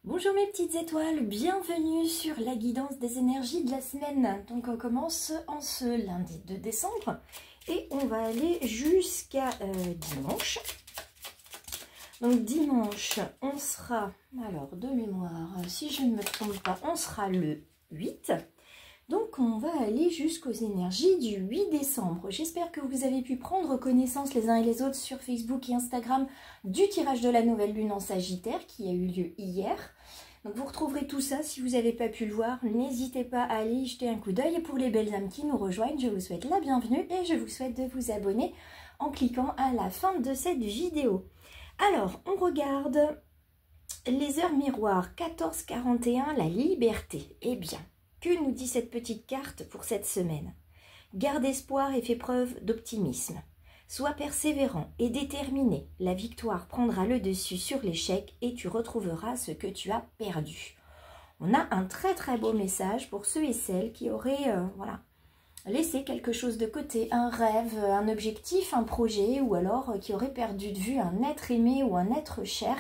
Bonjour mes petites étoiles, bienvenue sur la guidance des énergies de la semaine. Donc on commence en ce lundi de décembre et on va aller jusqu'à dimanche. Donc dimanche, on sera, alors de mémoire, si je ne me trompe pas, on sera le 8. Donc on va aller jusqu'aux énergies du 8 décembre. J'espère que vous avez pu prendre connaissance les uns et les autres sur Facebook et Instagram du tirage de la nouvelle lune en Sagittaire qui a eu lieu hier. Donc vous retrouverez tout ça si vous n'avez pas pu le voir. N'hésitez pas à aller y jeter un coup d'œil. Et pour les belles âmes qui nous rejoignent, je vous souhaite la bienvenue et je vous souhaite de vous abonner en cliquant à la fin de cette vidéo. Alors, on regarde les heures miroirs 14h41, la liberté. Eh bien, que nous dit cette petite carte pour cette semaine? Garde espoir et fais preuve d'optimisme. Sois persévérant et déterminé. La victoire prendra le dessus sur l'échec et tu retrouveras ce que tu as perdu. On a un très beau message pour ceux et celles qui auraient laissé quelque chose de côté, un rêve, un objectif, un projet, ou alors qui auraient perdu de vue un être aimé ou un être cher.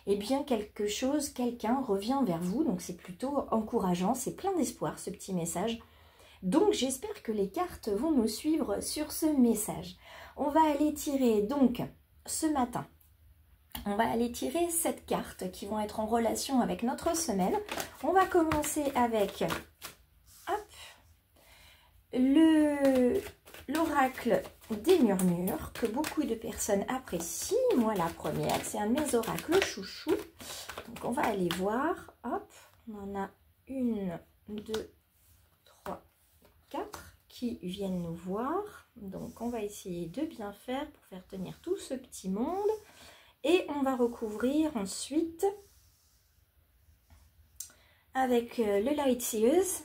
Eh bien quelqu'un revient vers vous, donc c'est plutôt encourageant, c'est plein d'espoir ce petit message. Donc j'espère que les cartes vont nous suivre sur ce message. On va aller tirer donc ce matin, on va aller tirer 7 cartes qui vont être en relation avec notre semaine. On va commencer avec l'oracle des murmures que beaucoup de personnes apprécient. Moi la première, c'est un de mes oracles chouchou. Donc on va aller voir. Hop, on en a 1, 2, 3, 4 qui viennent nous voir. Donc on va essayer de bien faire pour faire tenir tout ce petit monde. Et on va recouvrir ensuite avec le Light Seers.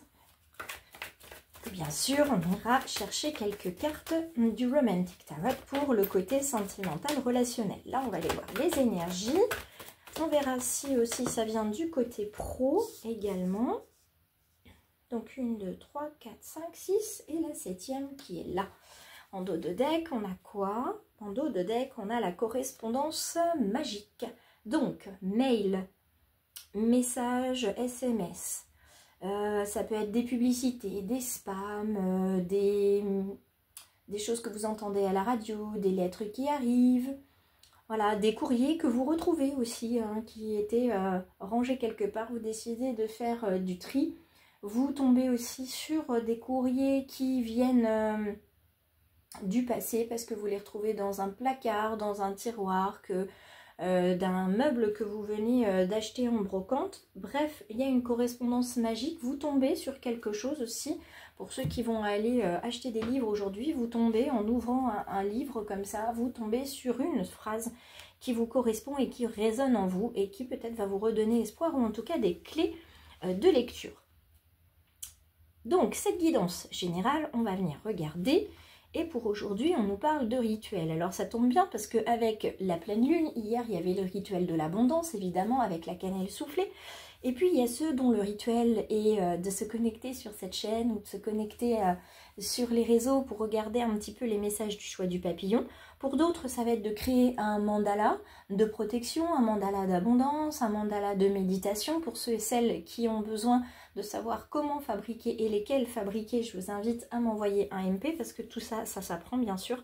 Bien sûr, on ira chercher quelques cartes du Romantic Tarot pour le côté sentimental relationnel. Là, on va aller voir les énergies. On verra si aussi ça vient du côté pro également. Donc 1, 2, 3, 4, 5, 6 et la 7e qui est là. En dos de deck, on a quoi? En dos de deck, on a la correspondance magique. Donc, mail, message, SMS. Ça peut être des publicités, des spams, des choses que vous entendez à la radio, des lettres qui arrivent. Voilà, des courriers que vous retrouvez aussi, qui étaient rangés quelque part. Vous décidez de faire du tri. Vous tombez aussi sur des courriers qui viennent du passé parce que vous les retrouvez dans un placard, dans un tiroir, d'un meuble que vous venez d'acheter en brocante. Bref, il y a une correspondance magique. Vous tombez sur quelque chose aussi. Pour ceux qui vont aller acheter des livres aujourd'hui, vous tombez en ouvrant un livre comme ça, vous tombez sur une phrase qui vous correspond et qui résonne en vous et qui peut-être va vous redonner espoir ou en tout cas des clés de lecture. Donc cette guidance générale, on va venir regarder. Et pour aujourd'hui, on nous parle de rituel. Alors ça tombe bien parce qu'avec la pleine lune, hier il y avait le rituel de l'abondance, évidemment, avec la cannelle soufflée. Et puis il y a ceux dont le rituel est de se connecter sur cette chaîne ou de se connecter sur les réseaux pour regarder un petit peu les messages du choix du papillon. Pour d'autres, ça va être de créer un mandala de protection, un mandala d'abondance, un mandala de méditation. Pour ceux et celles qui ont besoin de savoir comment fabriquer et lesquels fabriquer, je vous invite à m'envoyer un MP parce que tout ça, ça s'apprend bien sûr.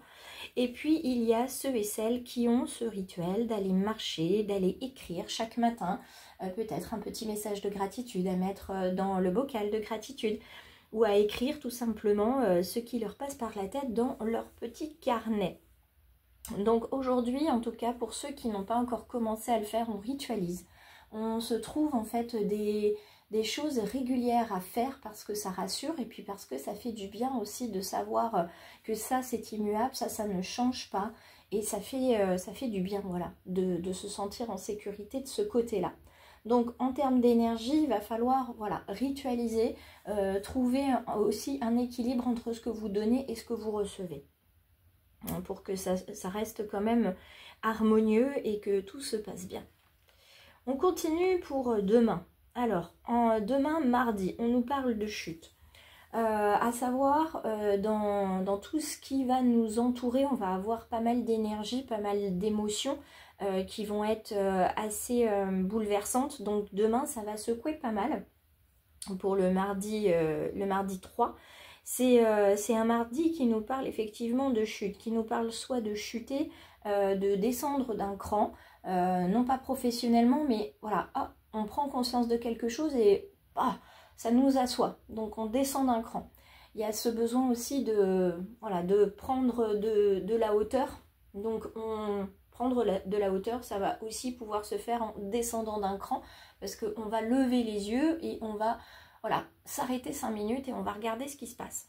Et puis il y a ceux et celles qui ont ce rituel d'aller marcher, d'aller écrire chaque matin, peut-être un petit message de gratitude à mettre dans le bocal de gratitude ou à écrire tout simplement ce qui leur passe par la tête dans leur petit carnet. Donc aujourd'hui, en tout cas, pour ceux qui n'ont pas encore commencé à le faire, on ritualise. On se trouve en fait des choses régulières à faire parce que ça rassure et puis parce que ça fait du bien aussi de savoir que ça c'est immuable, ça ne change pas et ça fait du bien, voilà, de se sentir en sécurité de ce côté-là. Donc en termes d'énergie, il va falloir ritualiser, trouver aussi un équilibre entre ce que vous donnez et ce que vous recevez, pour que ça reste quand même harmonieux et que tout se passe bien. On continue pour demain. Alors, demain, mardi, on nous parle de chute. À savoir, dans tout ce qui va nous entourer, on va avoir pas mal d'énergie, pas mal d'émotions qui vont être assez bouleversantes. Donc demain, ça va secouer pas mal pour le mardi 3. C'est un mardi qui nous parle effectivement de chute, qui nous parle soit de chuter, de descendre d'un cran, non pas professionnellement, mais voilà, ah, on prend conscience de quelque chose et ah, ça nous assoit, donc on descend d'un cran. Il y a ce besoin aussi de, voilà, de prendre de la hauteur, donc prendre de la hauteur, ça va aussi pouvoir se faire en descendant d'un cran, parce qu'on va lever les yeux et on va, voilà, s'arrêter 5 minutes et on va regarder ce qui se passe.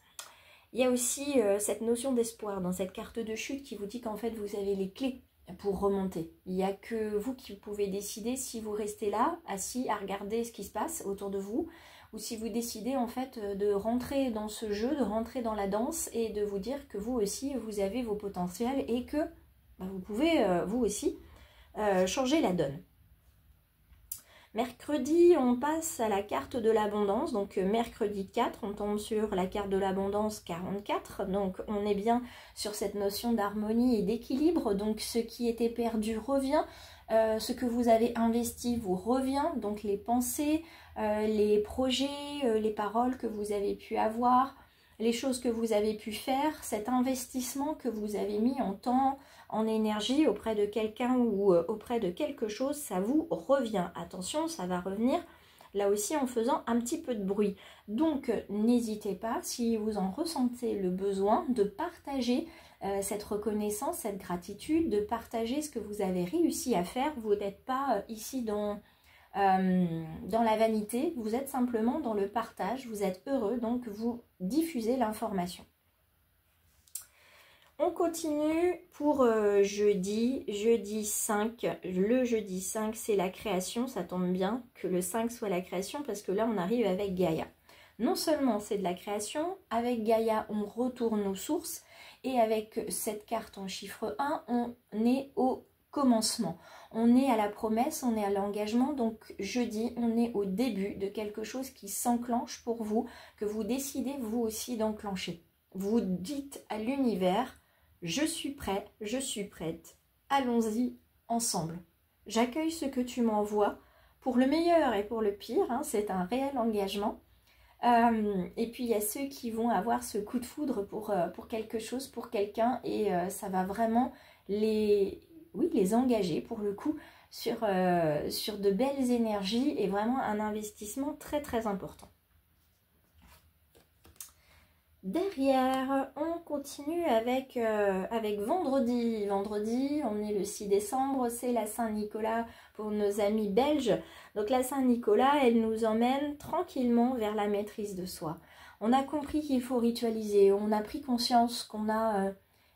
Il y a aussi cette notion d'espoir dans cette carte de chute qui vous dit qu'en fait vous avez les clés pour remonter. Il n'y a que vous qui pouvez décider si vous restez là, assis à regarder ce qui se passe autour de vous, ou si vous décidez en fait de rentrer dans ce jeu, de rentrer dans la danse et de vous dire que vous aussi vous avez vos potentiels et que vous pouvez vous aussi changer la donne. Mercredi, on passe à la carte de l'abondance, donc mercredi 4, on tombe sur la carte de l'abondance 44, donc on est bien sur cette notion d'harmonie et d'équilibre, donc ce qui était perdu revient, ce que vous avez investi vous revient, donc les pensées, les projets, les paroles que vous avez pu avoir, les choses que vous avez pu faire, cet investissement que vous avez mis en temps, en énergie auprès de quelqu'un ou auprès de quelque chose, ça vous revient. Attention, ça va revenir là aussi en faisant un petit peu de bruit. Donc n'hésitez pas, si vous en ressentez le besoin, de partager cette reconnaissance, cette gratitude, de partager ce que vous avez réussi à faire. Vous n'êtes pas ici dans la vanité, vous êtes simplement dans le partage, vous êtes heureux, donc vous diffusez l'information. On continue pour jeudi 5. Le jeudi 5, c'est la création. Ça tombe bien que le 5 soit la création parce que là, on arrive avec Gaïa. Non seulement c'est de la création, avec Gaïa, on retourne aux sources. Et avec cette carte en chiffre 1, on est au commencement. On est à la promesse, on est à l'engagement. Donc jeudi, on est au début de quelque chose qui s'enclenche pour vous, que vous décidez vous aussi d'enclencher. Vous dites à l'univers: je suis prêt, je suis prête, allons-y ensemble. J'accueille ce que tu m'envoies, pour le meilleur et pour le pire, hein, c'est un réel engagement. Et puis il y a ceux qui vont avoir ce coup de foudre pour quelque chose, pour quelqu'un, et ça va vraiment les engager pour le coup sur de belles énergies et vraiment un investissement très très important. Derrière, on continue avec vendredi. Vendredi, on est le 6 décembre, c'est la Saint-Nicolas pour nos amis belges. Donc la Saint-Nicolas, elle nous emmène tranquillement vers la maîtrise de soi. On a compris qu'il faut ritualiser, on a pris conscience qu'on a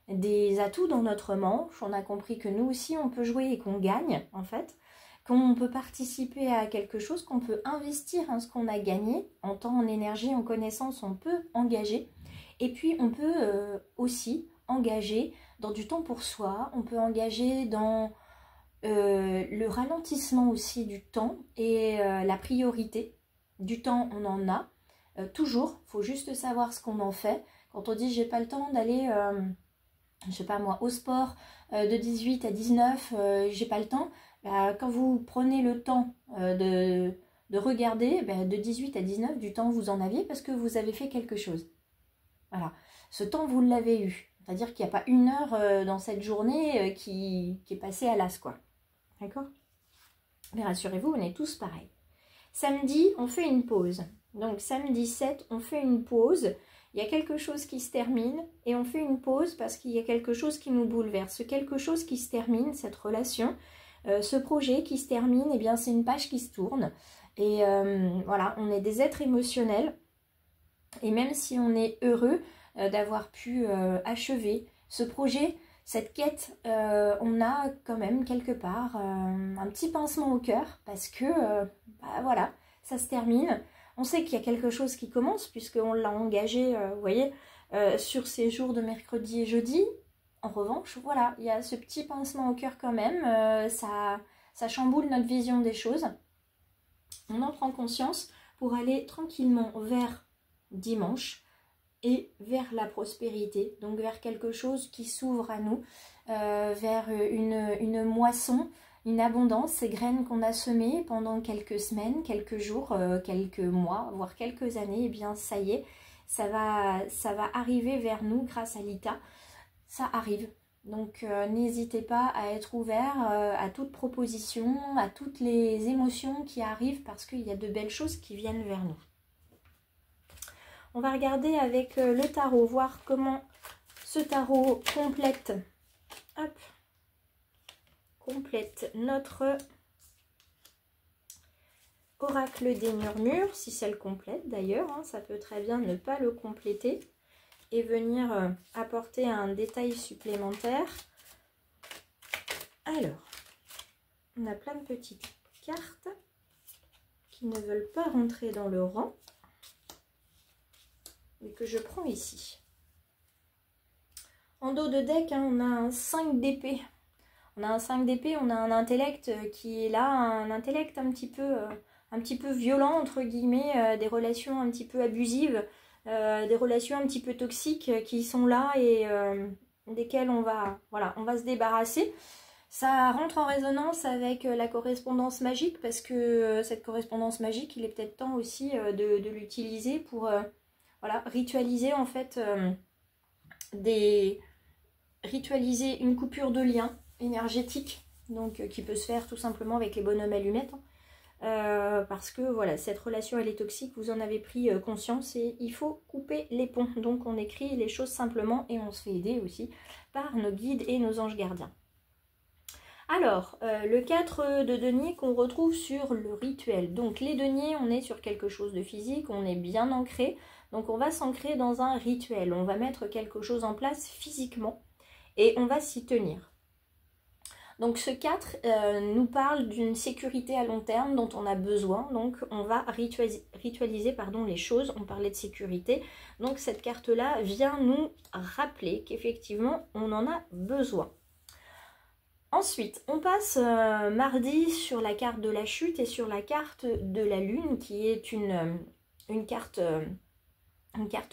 des atouts dans notre manche, on a compris que nous aussi on peut jouer et qu'on gagne en fait, qu'on peut participer à quelque chose, qu'on peut investir ce qu'on a gagné en temps, en énergie, en connaissance, on peut engager. Et puis on peut aussi engager dans du temps pour soi, on peut engager dans le ralentissement aussi du temps et la priorité. Du temps, on en a, toujours, il faut juste savoir ce qu'on en fait. Quand on dit j'ai pas le temps d'aller, je sais pas moi, au sport de 18 à 19, j'ai pas le temps, quand vous prenez le temps de regarder, de 18 à 19, du temps vous en aviez parce que vous avez fait quelque chose. Voilà, ce temps vous l'avez eu, c'est-à-dire qu'il n'y a pas une heure dans cette journée qui est passée à l'as, quoi. D'accord? Mais rassurez-vous, on est tous pareils. Samedi, on fait une pause. Donc samedi 7, on fait une pause. Il y a quelque chose qui se termine et on fait une pause parce qu'il y a quelque chose qui nous bouleverse. Ce quelque chose qui se termine, cette relation, ce projet qui se termine, eh bien c'est une page qui se tourne. Et voilà, on est des êtres émotionnels. Et même si on est heureux d'avoir pu achever ce projet, cette quête, on a quand même quelque part un petit pincement au cœur parce que voilà, ça se termine. On sait qu'il y a quelque chose qui commence puisqu'on l'a engagé, vous voyez, sur ces jours de mercredi et jeudi. En revanche, voilà, il y a ce petit pincement au cœur quand même, ça chamboule notre vision des choses. On en prend conscience pour aller tranquillement vers dimanche, et vers la prospérité, donc vers quelque chose qui s'ouvre à nous, vers une moisson, une abondance, ces graines qu'on a semées pendant quelques semaines, quelques jours, quelques mois, voire quelques années, et bien ça y est, ça va arriver vers nous grâce à Lita, ça arrive. Donc n'hésitez pas à être ouvert à toute proposition, à toutes les émotions qui arrivent parce qu'il y a de belles choses qui viennent vers nous. On va regarder avec le tarot, voir comment ce tarot complète, hop, complète notre oracle des murmures, si ça le complète d'ailleurs, hein, ça peut très bien ne pas le compléter et venir apporter un détail supplémentaire. Alors, on a plein de petites cartes qui ne veulent pas rentrer dans le rang et que je prends ici. En dos de deck, hein, on a un 5 d'épée. On a un 5 d'épée, on a un intellect qui est là, un intellect un petit peu violent, entre guillemets, des relations un petit peu abusive, des relations un petit peu toxiques qui sont là et desquelles on va se débarrasser. Ça rentre en résonance avec la correspondance magique parce que cette correspondance magique, il est peut-être temps aussi de l'utiliser pour ritualiser en fait ritualiser une coupure de lien énergétique, donc qui peut se faire tout simplement avec les bonhommes allumettes. Parce que voilà, cette relation elle est toxique, vous en avez pris conscience et il faut couper les ponts. Donc on écrit les choses simplement et on se fait aider aussi par nos guides et nos anges gardiens. Alors, le 4 de denier qu'on retrouve sur le rituel. Donc les deniers, on est sur quelque chose de physique, on est bien ancré. Donc on va s'ancrer dans un rituel, on va mettre quelque chose en place physiquement et on va s'y tenir. Donc ce 4 nous parle d'une sécurité à long terme dont on a besoin, donc on va ritualiser les choses, on parlait de sécurité, donc cette carte-là vient nous rappeler qu'effectivement on en a besoin. Ensuite, on passe mardi sur la carte de la chute et sur la carte de la lune qui est une carte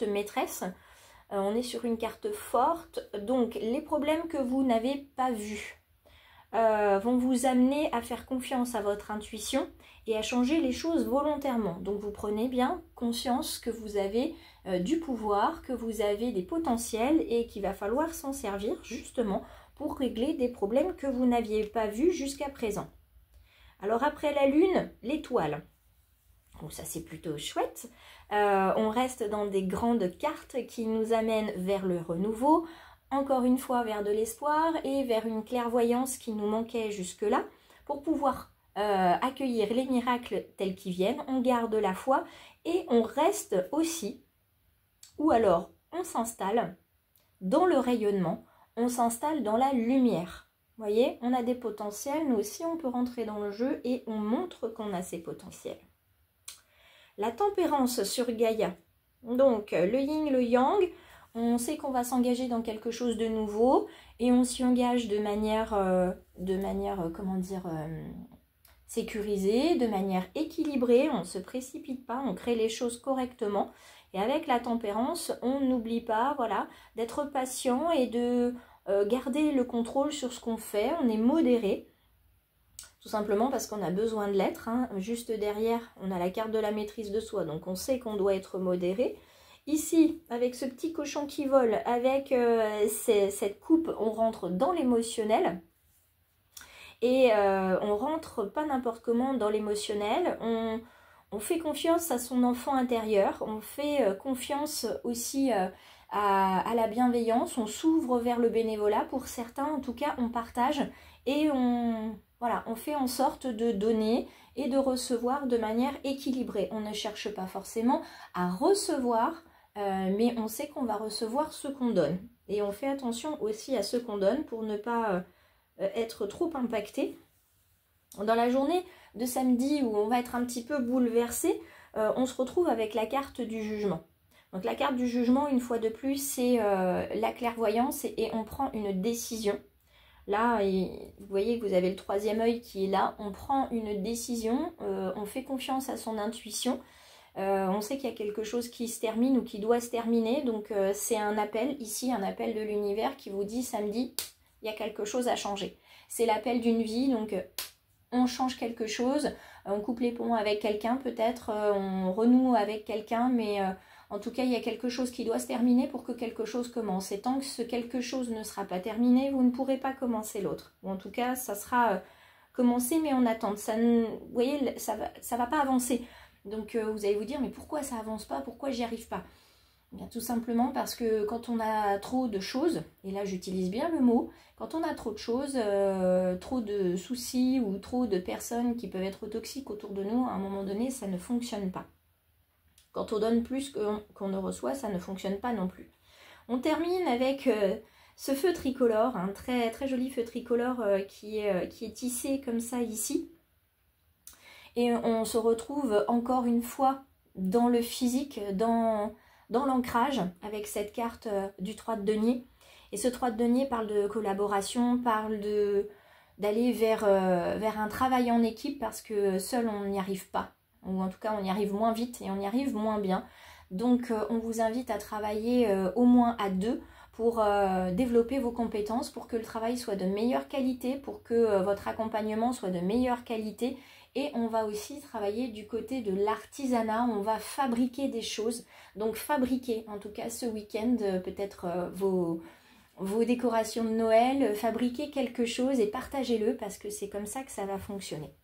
maîtresse. On est sur une carte forte, donc les problèmes que vous n'avez pas vus vont vous amener à faire confiance à votre intuition et à changer les choses volontairement. Donc vous prenez bien conscience que vous avez du pouvoir, que vous avez des potentiels et qu'il va falloir s'en servir justement pour régler des problèmes que vous n'aviez pas vus jusqu'à présent. Alors après la lune, l'étoile. Donc ça c'est plutôt chouette. On reste dans des grandes cartes qui nous amènent vers le renouveau, encore une fois vers de l'espoir et vers une clairvoyance qui nous manquait jusque-là pour pouvoir accueillir les miracles tels qu'ils viennent. On garde la foi et on reste aussi, ou alors on s'installe dans le rayonnement, on s'installe dans la lumière. Vous voyez, on a des potentiels, nous aussi on peut rentrer dans le jeu et on montre qu'on a ces potentiels. La tempérance sur Gaïa, donc le yin, le yang, on sait qu'on va s'engager dans quelque chose de nouveau et on s'y engage de manière sécurisée, de manière équilibrée, on ne se précipite pas, on crée les choses correctement. Et avec la tempérance, on n'oublie pas d'être patient et de garder le contrôle sur ce qu'on fait, on est modéré. Tout simplement parce qu'on a besoin de l'être. Hein. Juste derrière, on a la carte de la maîtrise de soi. Donc on sait qu'on doit être modéré. Ici, avec ce petit cochon qui vole, avec cette coupe, on rentre dans l'émotionnel. Et on rentre pas n'importe comment dans l'émotionnel. On fait confiance à son enfant intérieur. On fait confiance aussi à la bienveillance. On s'ouvre vers le bénévolat. Pour certains, en tout cas, on partage et on fait en sorte de donner et de recevoir de manière équilibrée. On ne cherche pas forcément à recevoir, mais on sait qu'on va recevoir ce qu'on donne. Et on fait attention aussi à ce qu'on donne pour ne pas être trop impacté. Dans la journée de samedi où on va être un petit peu bouleversé, on se retrouve avec la carte du jugement. Donc la carte du jugement, une fois de plus, c'est la clairvoyance et on prend une décision. Là, vous voyez que vous avez le troisième œil qui est là. On prend une décision, on fait confiance à son intuition. On sait qu'il y a quelque chose qui se termine ou qui doit se terminer. Donc c'est un appel, ici un appel de l'univers qui vous dit samedi, il y a quelque chose à changer. C'est l'appel d'une vie, donc on change quelque chose, on coupe les ponts avec quelqu'un peut-être, on renoue avec quelqu'un, mais en tout cas il y a quelque chose qui doit se terminer pour que quelque chose commence. Et tant que ce quelque chose ne sera pas terminé, vous ne pourrez pas commencer l'autre. Ou en tout cas ça sera commencé mais en attente. Ça, vous voyez, ça va pas avancer. Donc vous allez vous dire mais pourquoi ça avance pas, pourquoi j'y arrive pas? Bien, tout simplement parce que quand on a trop de choses, et là j'utilise bien le mot, quand on a trop de choses, trop de soucis ou trop de personnes qui peuvent être toxiques autour de nous, à un moment donné, ça ne fonctionne pas. Quand on donne plus qu'on ne reçoit, ça ne fonctionne pas non plus. On termine avec ce feu tricolore, un très, très joli feu tricolore qui est tissé comme ça ici. Et on se retrouve encore une fois dans le physique, dans l'ancrage avec cette carte du 3 de denier. Et ce 3 de denier parle de collaboration, parle d'aller vers un travail en équipe parce que seul on n'y arrive pas. Ou en tout cas on y arrive moins vite et on y arrive moins bien. Donc on vous invite à travailler au moins à deux pour développer vos compétences, pour que le travail soit de meilleure qualité, pour que votre accompagnement soit de meilleure qualité. Et on va aussi travailler du côté de l'artisanat, on va fabriquer des choses. Donc fabriquer, en tout cas ce week-end, peut-être vos décorations de Noël, fabriquez quelque chose et partagez-le parce que c'est comme ça que ça va fonctionner.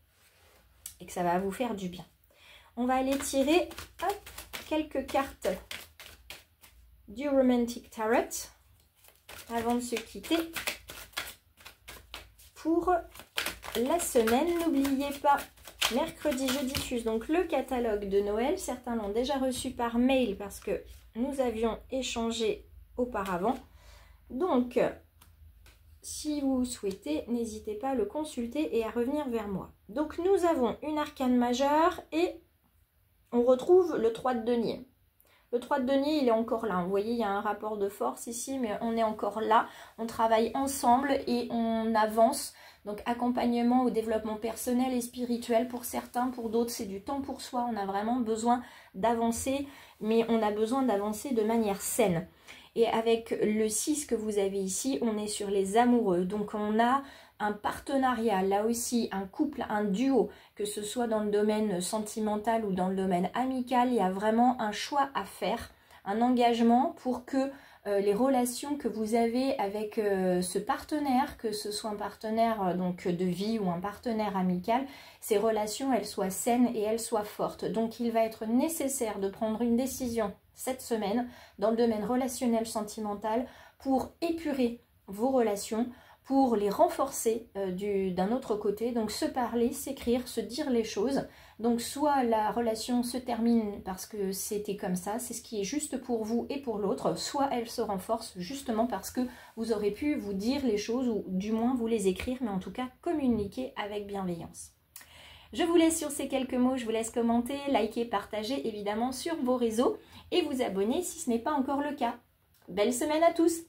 Et que ça va vous faire du bien. On va aller tirer quelques cartes du Romantic Tarot avant de se quitter pour la semaine. N'oubliez pas, mercredi, je diffuse donc le catalogue de Noël. Certains l'ont déjà reçu par mail parce que nous avions échangé auparavant. Donc, si vous souhaitez, n'hésitez pas à le consulter et à revenir vers moi. Donc, nous avons une arcane majeure et on retrouve le 3 de denier. Le 3 de denier, il est encore là. Vous voyez, il y a un rapport de force ici, mais on est encore là. On travaille ensemble et on avance. Donc, accompagnement au développement personnel et spirituel pour certains. Pour d'autres, c'est du temps pour soi. On a vraiment besoin d'avancer, mais on a besoin d'avancer de manière saine. Et avec le 6 que vous avez ici, on est sur les amoureux. Donc, on a un partenariat, là aussi, un couple, un duo, que ce soit dans le domaine sentimental ou dans le domaine amical, il y a vraiment un choix à faire, un engagement pour que les relations que vous avez avec ce partenaire, que ce soit un partenaire donc de vie ou un partenaire amical, ces relations, elles soient saines et elles soient fortes. Donc, il va être nécessaire de prendre une décision cette semaine dans le domaine relationnel sentimental pour épurer vos relations, pour les renforcer d'un autre côté, donc se parler, s'écrire, se dire les choses. Donc soit la relation se termine parce que c'était comme ça, c'est ce qui est juste pour vous et pour l'autre, soit elle se renforce justement parce que vous aurez pu vous dire les choses ou du moins vous les écrire, mais en tout cas communiquer avec bienveillance. Je vous laisse sur ces quelques mots, je vous laisse commenter, liker, partager évidemment sur vos réseaux et vous abonner si ce n'est pas encore le cas. Belle semaine à tous!